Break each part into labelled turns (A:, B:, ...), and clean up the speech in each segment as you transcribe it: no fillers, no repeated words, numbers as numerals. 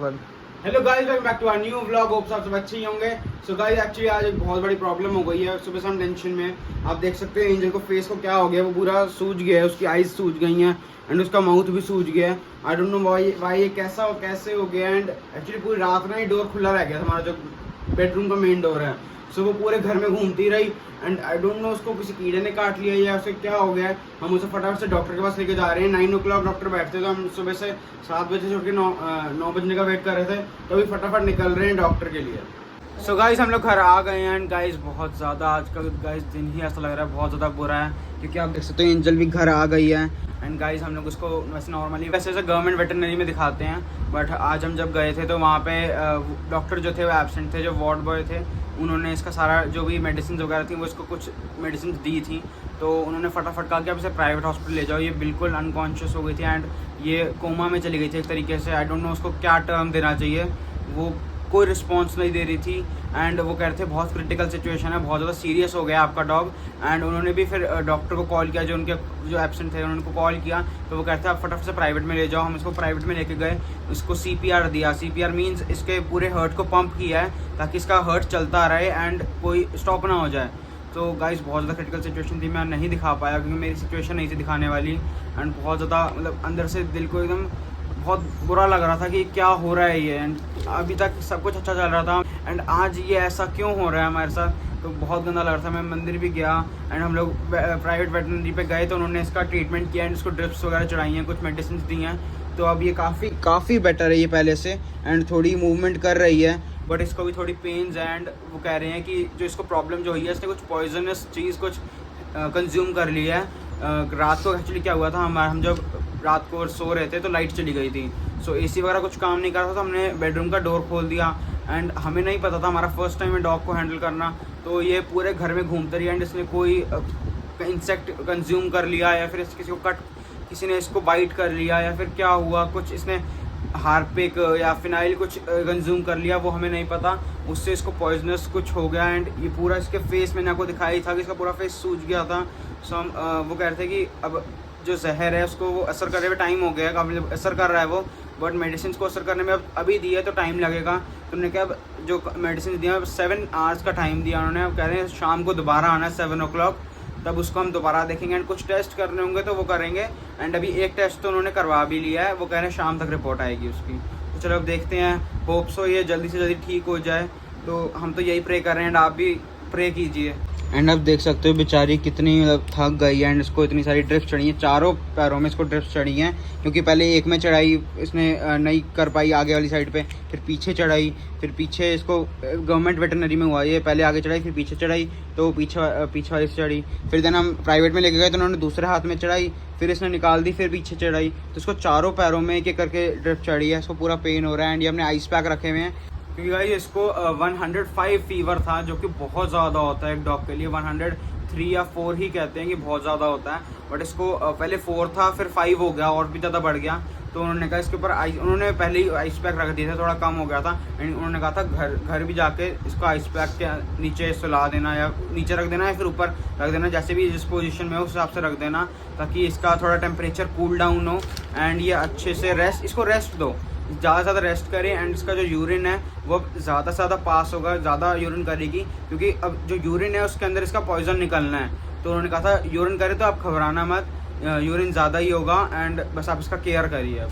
A: Hello guys, welcome back to our new vlog. Hope सब अच्छे ही होंगे। सो गाइस, एक्चुअली आज एक बहुत बड़ी प्रॉब्लम हो गई है। सुबह से हम टेंशन में, आप देख सकते हैं एंजल को फेस को क्या हो गया, वो पूरा सूज गया है, उसकी आईज सूज गई हैं एंड उसका माउथ भी सूज गया है। आई डोंट नो वाई ये कैसे हो गया। एंड एक्चुअली पूरी रात ना ही डोर खुला रह गया था, हमारा जो बेडरूम का मेन डोर है। सो वो पूरे घर में घूमती रही एंड आई डोंट नो उसको किसी कीड़े ने काट लिया या उसे क्या हो गया है। हम उसे फटाफट से डॉक्टर के पास लेके जा रहे हैं। 9 o'clock डॉक्टर बैठते, तो हम सुबह से 7 बजे से उठ के 9 बजने का वेट कर रहे थे, तो अभी फटाफट निकल रहे हैं डॉक्टर के लिए। सो गाइस, हम लोग घर आ गए हैं एंड गाइस बहुत ज़्यादा आज का गाइस दिन ही ऐसा लग रहा है बहुत ज़्यादा बुरा है, क्योंकि आप देख सकते हो एंजल भी घर आ गई है। एंड गाइस, हम लोग उसको वैसे गवर्नमेंट वेटरनरी में दिखाते हैं, बट आज हम जब गए थे तो वहाँ पे डॉक्टर जो थे वो एब्सेंट थे। जो वार्ड बॉय थे उन्होंने इसका सारा जो भी मेडिसिन वगैरह थी वो इसको कुछ मेडिसिन दी थी, तो उन्होंने फटाफट कहा कि आप इसे प्राइवेट हॉस्पिटल ले जाओ। ये बिल्कुल अनकॉन्शियस हो गई थी एंड ये कोमा में चली गई थी एक तरीके से। आई डोंट नो उसको क्या टर्म देना चाहिए, वो कोई रिस्पॉन्स नहीं दे रही थी एंड वो कह रहे थे बहुत क्रिटिकल सिचुएशन है, बहुत ज़्यादा सीरियस हो गया आपका डॉग। एंड उन्होंने भी फिर डॉक्टर को कॉल किया, जो एब्सेंट थे उनको कॉल किया, तो वो कहते हैं आप फटाफट से प्राइवेट में ले जाओ। हम इसको प्राइवेट में लेके गए, इसको CPR दिया। CPR मीन्स इसके पूरे हर्ट को पंप किया है ताकि इसका हर्ट चलता रहे एंड कोई स्टॉप ना हो जाए। तो गाइस बहुत ज़्यादा क्रिटिकल सिचुएशन थी, मैं नहीं दिखा पाया क्योंकि मेरी सिचुएशन नहीं थी दिखाने वाली। एंड बहुत ज़्यादा मतलब अंदर से दिल को एकदम बहुत बुरा लग रहा था कि क्या हो रहा है ये। एंड अभी तक सब कुछ अच्छा चल रहा था एंड आज ये ऐसा क्यों हो रहा है हमारे साथ, तो बहुत गंदा लग रहा था। मैं मंदिर भी गया एंड हम लोग प्राइवेट वेटरनरी पे गए, तो उन्होंने इसका ट्रीटमेंट किया एंड इसको ड्रिप्स वगैरह चढ़ाई हैं, कुछ मेडिसिन दी हैं। तो अब ये काफ़ी बेटर है ये पहले से एंड थोड़ी मूवमेंट कर रही है, बट इसको भी थोड़ी पेन्स एंड वो कह रहे हैं कि जो इसको प्रॉब्लम जो हुई है इसने कुछ पॉइजनस चीज़ कुछ कंज्यूम कर लिया है। रात को एक्चुअली क्या हुआ था, हम जब रात को सो रहे थे तो लाइट चली गई थी, सो AC वगैरह कुछ काम नहीं कर रहा था, तो हमने बेडरूम का डोर खोल दिया एंड हमें नहीं पता था, हमारा फर्स्ट टाइम है डॉग को हैंडल करना। तो ये पूरे घर में घूमते रही एंड इसने कोई इंसेक्ट कंज्यूम कर लिया या फिर किसी ने इसको बाइट कर लिया या फिर क्या हुआ, कुछ इसने हार्पिक या फिनाइल कुछ कंज्यूम कर लिया, वो हमें नहीं पता। उससे इसको पॉइजनस कुछ हो गया एंड ये पूरा इसके फेस मैंने आपको दिखाई था कि इसका पूरा फेस सूज गया था। सो हम वो कह रहे थे कि अब जो जहर है उसको वो असर करने में टाइम हो गया, काफ़ी असर कर रहा है वो, बट मेडिसिन को असर करने में अब अभी दी है तो टाइम लगेगा। तो उन्होंने कहा जो मेडिसिन दिया 7 आवर्स का टाइम दिया उन्होंने। अब कह रहे हैं शाम को दोबारा आना है 7 o'clock, तब उसको हम दोबारा देखेंगे एंड कुछ टेस्ट करने होंगे तो वो करेंगे। एंड अभी एक टेस्ट तो उन्होंने करवा भी लिया है, वो कह रहे हैं शाम तक रिपोर्ट आएगी उसकी। तो चलो अब देखते हैं, होप सो ये जल्दी से जल्दी ठीक हो जाए। तो हम तो यही प्रे कर रहे हैं एंड आप भी प्रे कीजिए। एंड अब देख सकते हो बेचारी कितनी थक गई है एंड इसको इतनी सारी ड्रिप्स चढ़ी हैं, चारों पैरों में इसको ड्रिप्स चढ़ी हैं, क्योंकि पहले एक में चढ़ाई इसने नहीं कर पाई आगे वाली साइड पे, फिर पीछे चढ़ाई, फिर पीछे इसको गवर्नमेंट वेटरनरी में हुआ ये, पहले आगे चढ़ाई फिर पीछे चढ़ाई, तो पीछे वाली से चढ़ी। फिर देन हम प्राइवेट में लेके गए तो उन्होंने दूसरे हाथ में चढ़ाई, फिर इसने निकाल दी, फिर पीछे चढ़ाई, तो इसको चारों पैरों में एक करके ड्रिप चढ़ी है। इसको पूरा पेन हो रहा है एंड ये हमने आइस पैक रखे हुए हैं, क्योंकि भाई इसको 105 फीवर था, जो कि बहुत ज़्यादा होता है एक डॉग के लिए। 103 या 4 ही कहते हैं कि बहुत ज़्यादा होता है, बट इसको पहले 4 था फिर 5 हो गया और भी ज़्यादा बढ़ गया। तो उन्होंने कहा इसके ऊपर उन्होंने पहले ही आइस पैक रख दिया था, थोड़ा कम हो गया था एंड उन्होंने कहा था घर भी जाके इसको आइस पैक के नीचे सुला देना या नीचे रख देना या फिर ऊपर रख देना, जैसे भी जिस पोजीशन में हो उस हिसाब से रख देना, ताकि इसका थोड़ा टेम्परेचर कूल डाउन हो एंड ये अच्छे से इसको रेस्ट दो, ज़्यादा से ज़्यादा रेस्ट करें। एंड इसका जो यूरिन है वो ज़्यादा से ज़्यादा पास होगा, ज़्यादा यूरिन करेगी, क्योंकि अब जो यूरिन है उसके अंदर इसका पॉइजन निकलना है। तो उन्होंने कहा था यूरिन करे तो आप घबराना मत, यूरिन ज़्यादा ही होगा एंड बस आप इसका केयर करिए। अब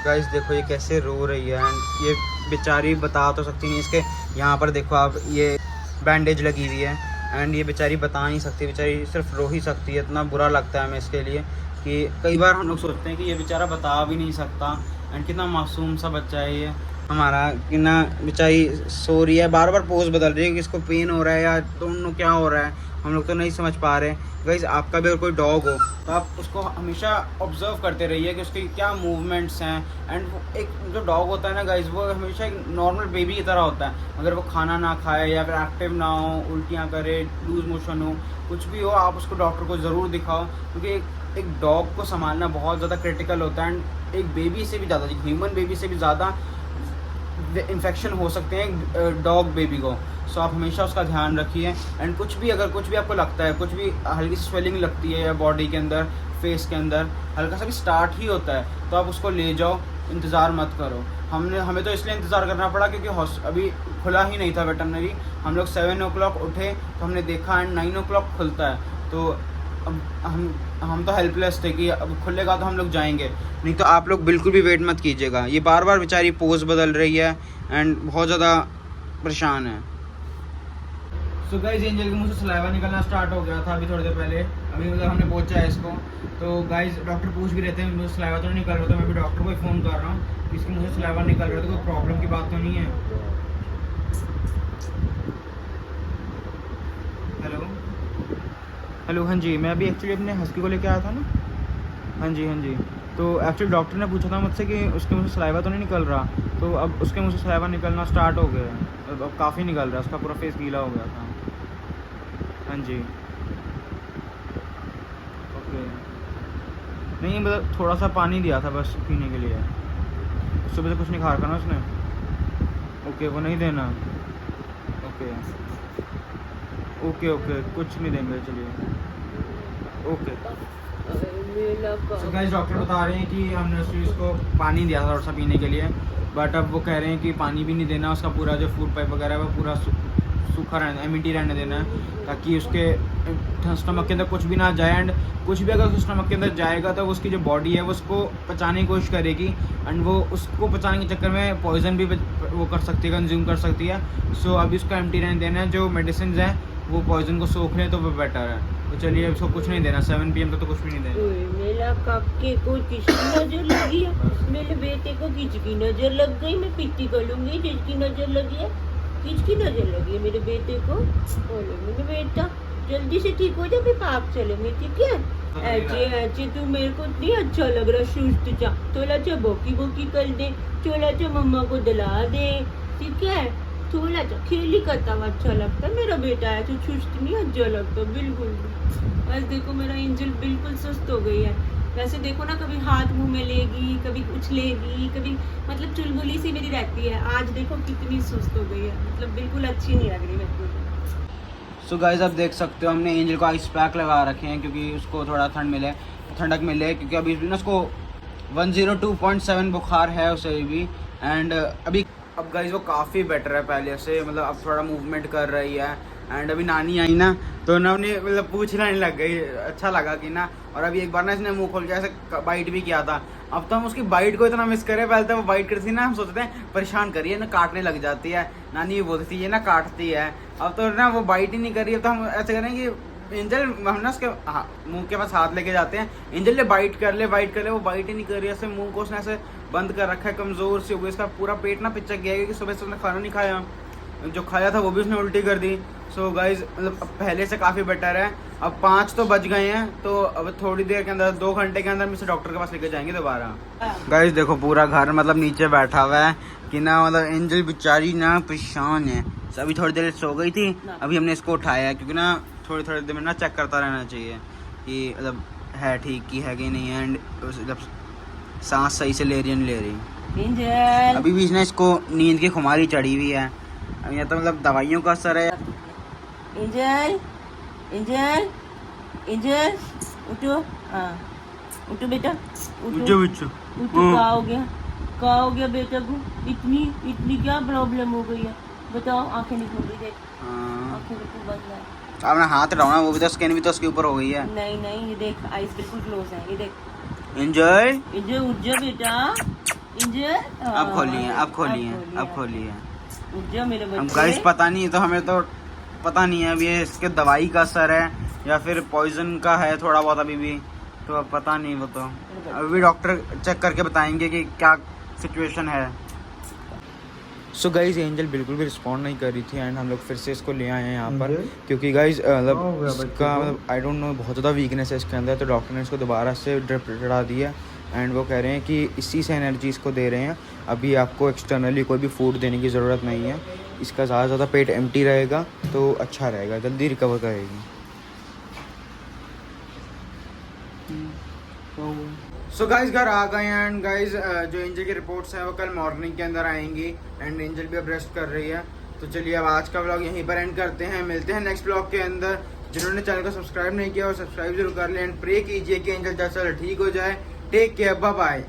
A: गाइस देखो ये कैसे रो रही है एंड ये बेचारी बता तो सकती नहीं, इसके यहाँ पर देखो आप ये बैंडेज लगी हुई है एंड ये बेचारी बता नहीं सकती, बेचारी सिर्फ रो ही सकती है। इतना बुरा लगता है हमें इसके लिए कि कई बार हम लोग सोचते हैं कि ये बेचारा बता भी नहीं सकता एंड कितना मासूम सा बच्चा है ये हमारा, कि ना बेचारी सो रही है, बार बार पोज बदल रही है कि इसको पेन हो रहा है या दोनों क्या हो रहा है, हम लोग तो नहीं समझ पा रहे। गाइस आपका भी अगर कोई डॉग हो तो आप उसको हमेशा ऑब्जर्व करते रहिए कि उसके क्या मूवमेंट्स हैं। एंड एक जो डॉग होता है ना गाइस, वो हमेशा एक नॉर्मल बेबी की तरह होता है। अगर वो खाना ना खाए या फिर एक्टिव ना हो, उल्टियाँ करे, लूज मोशन हो, कुछ भी हो, आप उसको डॉक्टर को ज़रूर दिखाओ, क्योंकि एक डॉग को संभालना बहुत ज़्यादा क्रिटिकल होता है एंड एक बेबी से भी ज़्यादा, ह्यूमन बेबी से भी ज़्यादा इन्फेक्शन हो सकते हैं डॉग बेबी को। सो आप हमेशा उसका ध्यान रखिए एंड कुछ भी आपको लगता है, कुछ भी हल्की सी स्वेलिंग लगती है या बॉडी के अंदर, फेस के अंदर हल्का सा भी स्टार्ट ही होता है, तो आप उसको ले जाओ इंतज़ार मत करो। हमें तो इसलिए इंतज़ार करना पड़ा क्योंकि अभी खुला ही नहीं था वेटरनरी। हम लोग 7 o'clock उठे तो हमने देखा एंड 9 o'clock खुलता है। तो अब हम तो हेल्पलेस थे कि अब खुलेगा तो हम लोग जाएंगे, नहीं तो आप लोग बिल्कुल भी वेट मत कीजिएगा। ये बार बार बेचारी पोज बदल रही है एंड बहुत ज़्यादा परेशान है। सो गाइस एंजल के मुंह से सलाइवा निकलना स्टार्ट हो गया था अभी थोड़ी देर पहले। अभी मतलब हमने पहुंचा है इसको। तो गाइस डॉक्टर पूछ भी रहे थे मुझे सलाइवा तो नहीं निकल रहा था। मैं भी डॉक्टर को ही फ़ोन कर रहा हूँ कि इसके मुंह से सलाइवा निकल रहा है तो कोई प्रॉब्लम की बात तो नहीं है। हेलो हाँ जी, मैं अभी एक्चुअली अपने हस्की को लेके आया था ना। हाँ जी। तो एक्चुअली डॉक्टर ने पूछा था मुझसे कि उसके मुंह से सलाइवा तो नहीं निकल रहा। तो अब उसके मुंह से सलाइवा निकलना स्टार्ट हो गया है। अब काफ़ी निकल रहा है, उसका पूरा फेस गीला हो गया था। हाँ जी ओके। नहीं मतलब थोड़ा सा पानी दिया था बस पीने के लिए। सुबह से कुछ नहीं खा रखा ना उसने। ओके वो नहीं देना। ओके कुछ नहीं देंगे, चलिए ओके। गाइस डॉक्टर बता रहे हैं कि हमने उसको पानी दिया था थोड़ा सा पीने के लिए, बट अब वो कह रहे हैं कि पानी भी नहीं देना, उसका पूरा जो फूड पाइप वगैरह है वो पूरा सूखा रहना, एमिटी रहने देना है, ताकि उसके स्टमक के अंदर कुछ भी ना जाए। एंड कुछ भी अगर उसके स्टमक के अंदर जाएगा तो उसकी जो बॉडी है वो उसको पचाने की कोशिश करेगी एंड वो उसको पचाने के चक्कर में पॉइजन भी वो कर सकती है, कंज्यूम कर सकती है। सो अभी उसका एम्प्टी रहने देना है। जो मेडिसिन है वो पॉइजन को सोख लें तो वो बेटर है। तो चलिए उसको कुछ नहीं देना, 7 PM तक तो कुछ भी नहीं देना।
B: मेरा काके को किसकी नजर लगी है? मेरे बेटे को किसकी नजर लग गई? मैं पिट्टी करूंगी जिसकी नजर लगी है। किसकी नजर लगी है मेरे बेटे को? बोलो मेरे बेटा जल्दी से ठीक हो जा, फिर पाप चलेंगे, ठीक है? ऐसे तू मेरे को इतनी अच्छा लग रहा, सुस्त चा थोड़ा सा बोकी कर दे, थोड़ा सा मम्मा को दिला दे, ठीक है? थोड़ा सा खेली करता हुआ अच्छा लगता है मेरा बेटा है, तो सुस्त नहीं अच्छा लगता बिल्कुल भी। आज देखो मेरा एंजल बिल्कुल सुस्त हो गई है। वैसे देखो ना, कभी हाथ मुंह में लेगी, कभी उछलेगी, कभी मतलब चुलबुली सी मेरी रहती है। आज देखो कितनी सुस्त हो गई है, मतलब बिल्कुल अच्छी नहीं लग रही मेरे को।
A: सो गाइस आप देख सकते हो हमने एंजल को आइस पैक लगा रखे हैं क्योंकि उसको थोड़ा ठंडक मिले, क्योंकि अभी ना उसको 102.7 बुखार है उसे भी। एंड अब गाइस वो काफ़ी बेटर है पहले से, मतलब अब थोड़ा मूवमेंट कर रही है। एंड अभी नानी आई ना तो ना उन्हें मतलब पूछना नहीं लग गई, अच्छा लगा कि ना। और अभी एक बार ना इसने मुंह खोल के ऐसे बाइट भी किया था। अब तो हम उसकी बाइट को इतना मिस करें, पहले तो वो बाइट करती थी ना, हम सोचते हैं परेशान करिए ना, काटने लग जाती है। नानी ये बोलती थी ये ना काटती है, अब तो ना वो बाइट ही नहीं कर रही है। तो हम ऐसे करें कि एंजल हम ना उसके मुंह के पास हाथ लेके जाते हैं, एंजल ले बाइट कर ले, वो बाइट ही नहीं कर रही है। ऐसे मुंह को उसने ऐसे बंद कर रखा है, कमज़ोर से हो गई, इसका पूरा पेट ना पिचक गया है क्योंकि सुबह से उसने खाना नहीं खाया, जो खाया था वो भी उसने उल्टी कर दी। सो गाइज मतलब अब पहले से काफ़ी बेटर है। अब 5 तो बज गए हैं, तो अब थोड़ी देर के अंदर 2 घंटे के अंदर हम इसे डॉक्टर के पास लेके जाएंगे दोबारा। गाइज देखो पूरा घर मतलब नीचे बैठा हुआ है कि ना, मतलब एंजल बेचारी ना परेशान है। अभी थोड़ी देर सो गई थी, अभी हमने इसको उठाया है क्योंकि ना थोड़ी देर में ना चेक करता रहना चाहिए कि मतलब है ठीक की है कि नहीं है। एंड मतलब सांस सही से ले रही। अभी भी ना इसको नींद की खुमारी चढ़ी हुई है, या तो मतलब दवाइयों का असर है।
B: एंजल उठो, हाँ उठो बेटा, उठो। क्या हो गया बेटा को? इतनी क्या प्रॉब्लम हो गई है बताओ? आंखें नहीं खोल रही, आंखें बिल्कुल बंद है।
A: आपने हाथ लगाना, वो भी तो स्किन भी तो उसके ऊपर हो गई है।
B: नहीं ये देख, आईज बिल्कुल क्लोज है, ये देख।
A: एंजल
B: उठ जा बेटा, एंजल
A: अब खोलिए।
B: उठ जा मेरे बच्चे।
A: हम गाइस पता नहीं, तो हमें तो पता नहीं है अब ये इसके दवाई का असर है या फिर पॉइजन का है थोड़ा बहुत अभी भी, तो अब पता नहीं। वो तो अभी डॉक्टर चेक करके बताएंगे कि क्या सिचुएशन है। सो गाइज एंजल बिल्कुल भी रिस्पॉन्ड नहीं कर रही थी एंड हम लोग फिर से इसको ले आए हैं यहाँ पर, क्योंकि गाइज मतलब इसका मतलब आई डोंट नो बहुत ज़्यादा वीकनेस है इसके अंदर। तो डॉक्टर ने इसको दोबारा से ड्रिप चढ़ा दी है एंड वो कह रहे हैं कि इसी से एनर्जी इसको दे रहे हैं। अभी आपको एक्सटर्नली कोई भी फूड देने की ज़रूरत नहीं है। इसका ज़्यादा पेट एम्प्टी रहेगा तो अच्छा रहेगा, जल्दी रिकवर करेगी। सो गाइज घर आ गए हैं एंड गाइज जो एंजल की रिपोर्ट्स हैं वो कल मॉर्निंग के अंदर आएंगी एंड एंजल भी अब रेस्ट कर रही है। तो चलिए अब आज का व्लॉग यहीं पर एंड करते हैं, मिलते हैं नेक्स्ट व्लॉग के अंदर। जिन्होंने चैनल को सब्सक्राइब नहीं किया वो सब्सक्राइब जरूर कर लें एंड प्रे कीजिए कि एंजल जल्द से जल्द ठीक हो जाए। Take care, bye bye.